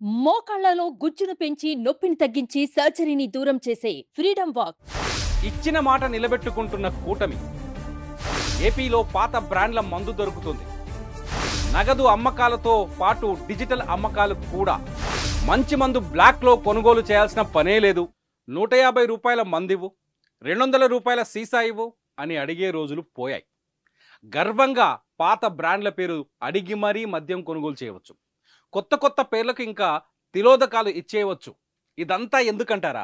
మోకాళ్లలో గుజ్జును పెంచి నొప్పిని తగ్గించి సర్జరీని దూరం చేసే ఫ్రీడమ్ వాక్. ఇచ్చిన మాట నిలబెట్టుకుంటున్న కూటమి. ఏపీలో పాత బ్రాండ్ల మందు దొరుకుతుంది. నగదు అమ్మకాలతో పాటు డిజిటల్ అమ్మకాలు కూడా. మంచి మందు బ్లాక్లో కొనుగోలు చేయాల్సిన పనే లేదు. 150 రూపాయల మందివు, 200 రూపాయల సీసా ఇవ్వు అని అడిగే రోజులు పోయాయి. గర్వంగా పాత బ్రాండ్ల పేరు అడిగి మరీ మద్యం కొనుగోలు చేయవచ్చు. కొత్త కొత్త పేర్లకు ఇంకా తిలోదకాలు ఇచ్చేయవచ్చు. ఇదంతా ఎందుకంటారా?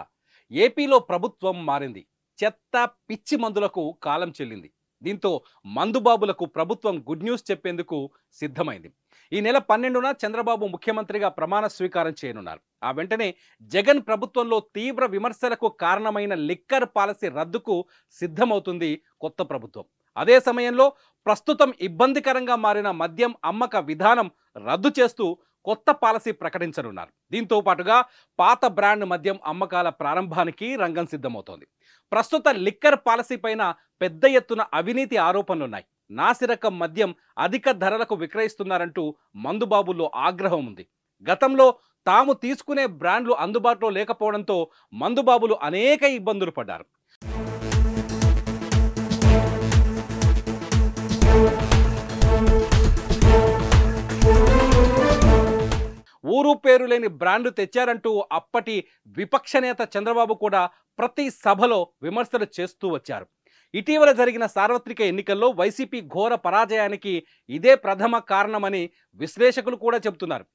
ఏపీలో ప్రభుత్వం మారింది. చెత్త పిచ్చి మందులకు కాలం చెల్లింది. దీంతో మందుబాబులకు ప్రభుత్వం గుడ్ న్యూస్ చెప్పేందుకు సిద్ధమైంది. ఈ నెల 12న చంద్రబాబు ముఖ్యమంత్రిగా ప్రమాణ స్వీకారం చేయనున్నారు. ఆ వెంటనే జగన్ ప్రభుత్వంలో తీవ్ర విమర్శలకు కారణమైన లిక్కర్ పాలసీ రద్దుకు సిద్ధమవుతుంది కొత్త ప్రభుత్వం. అదే సమయంలో ప్రస్తుతం ఇబ్బందికరంగా మారిన మద్యం అమ్మక విధానం రద్దు చేస్తూ కొత్త పాలసీ ప్రకటించనున్నారు. దీంతో పాటుగా పాత బ్రాండ్ మద్యం అమ్మకాల ప్రారంభానికి రంగం సిద్ధమవుతోంది. ప్రస్తుత లిక్కర్ పాలసీ పైన పెద్ద ఎత్తున అవినీతి ఆరోపణలున్నాయి. నాసిరకం మద్యం అధిక ధరలకు విక్రయిస్తున్నారంటూ మందుబాబుల్లో ఆగ్రహం ఉంది. గతంలో తాము తీసుకునే బ్రాండ్లు అందుబాటులో లేకపోవడంతో మందుబాబులు అనేక ఇబ్బందులు పడ్డారు. ఊరు పేరు లేని బ్రాండ్లు తెచ్చారంటూ అప్పటి విపక్ష నేత చంద్రబాబు కూడా ప్రతి సభలో విమర్శలు చేస్తూ వచ్చారు. ఇటీవల జరిగిన సార్వత్రిక ఎన్నికల్లో వైసీపీ ఘోర పరాజయానికి ఇదే ప్రథమ కారణమని విశ్లేషకులు కూడా చెబుతున్నారు.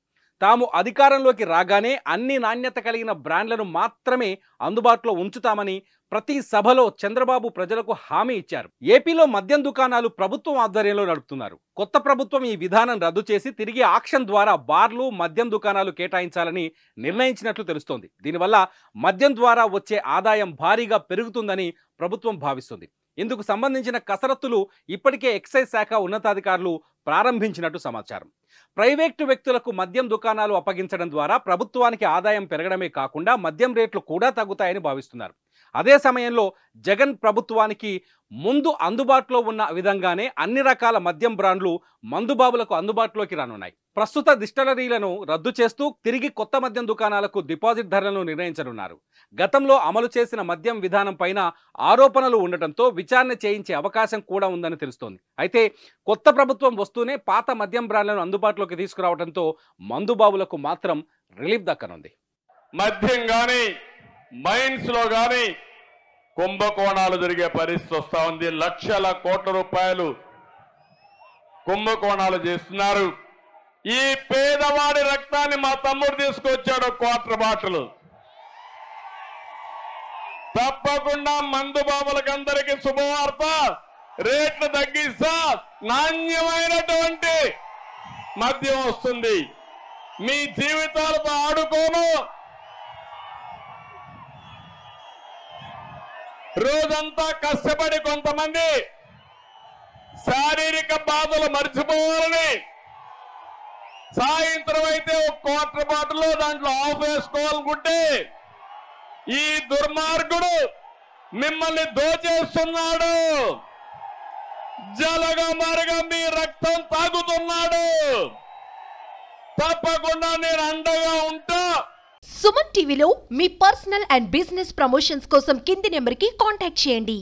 తాము అధికారంలోకి రాగానే అన్ని నాణ్యత కలిగిన బ్రాండ్లను మాత్రమే అందుబాటులో ఉంచుతామని ప్రతి సభలో చంద్రబాబు ప్రజలకు హామీ ఇచ్చారు. ఏపీలో మద్యం దుకాణాలు ప్రభుత్వం ఆధ్వర్యంలో నడుపుతున్నారు. కొత్త ప్రభుత్వం ఈ విధానం రద్దు చేసి తిరిగి ఆక్షన్ ద్వారా బార్లు, మద్యం దుకాణాలు కేటాయించాలని నిర్ణయించినట్లు తెలుస్తోంది. దీనివల్ల మద్యం ద్వారా వచ్చే ఆదాయం భారీగా పెరుగుతుందని ప్రభుత్వం భావిస్తుంది. ఇందుకు సంబంధించిన కసరత్తులు ఇప్పటికే ఎక్సైజ్ శాఖ ఉన్నతాధికారులు ప్రారంభించినట్టు సమాచారం. ప్రైవేటు వ్యక్తులకు మద్యం దుకాణాలు అప్పగించడం ద్వారా ప్రభుత్వానికి ఆదాయం పెరగడమే కాకుండా మద్యం రేట్లు కూడా తగ్గుతాయని భావిస్తున్నారు. అదే సమయంలో జగన్ ప్రభుత్వానికి ముందు అందుబాటులో ఉన్న విధంగానే అన్ని రకాల మద్యం బ్రాండ్లు మందుబాబులకు అందుబాటులోకి రానున్నాయి. ప్రస్తుత డిస్టిలరీలను రద్దు చేస్తూ తిరిగి కొత్త మద్యం దుకాణాలకు డిపాజిట్ ధరలను నిర్ణయించనున్నారు. గతంలో అమలు చేసిన మద్యం విధానం పైన ఆరోపణలు ఉండటంతో విచారణ చేయించే అవకాశం కూడా ఉందని తెలుస్తోంది. అయితే కొత్త ప్రభుత్వం వస్తూనే పాత మద్యం బ్రాండ్లను అందుబాటులోకి తీసుకురావడంతో మందుబాబులకు మాత్రం రిలీఫ్ దక్కనుంది. మద్యం కానీ మైన్స్ లో కానీ కుంభకోణాలు జరిగే పరిస్థితి వస్తా ఉంది. లక్షల కోట్ల రూపాయలు కుంభకోణాలు చేస్తున్నారు. ఈ పేదవాడి రక్తాన్ని మా తమ్ముడు తీసుకొచ్చాడు క్వార్టర్ బాటిల్. తప్పకుండా మందు బాబులకందరికీ శుభవార్త. రేట్లు తగ్గిస్తా నాణ్యమైనటువంటి మద్యం వస్తుంది. మీ జీవితాలతో ఆడుకోను. రోజంతా కష్టపడి కొంతమంది శారీరక బాధలు మర్చిపోవాలని సాయంత్రం అయితే ఒక క్వార్టర్ బాటిల్ దాంట్లో ఆఫ్ వేసుకోవాలనుకుంటే ఈ దుర్మార్గుడు మిమ్మల్ని దోచేస్తున్నాడు. జలగా మరగా మీ రక్తం తాగుతున్నాడు. తప్పకుండా నేను అండగా ఉంటా. సుమన్ టీవీలో మీ పర్సనల్ అండ్ బిజినెస్ ప్రమోషన్స్ కోసం కింది నెంబర్కి కాంటాక్ట్ చేయండి.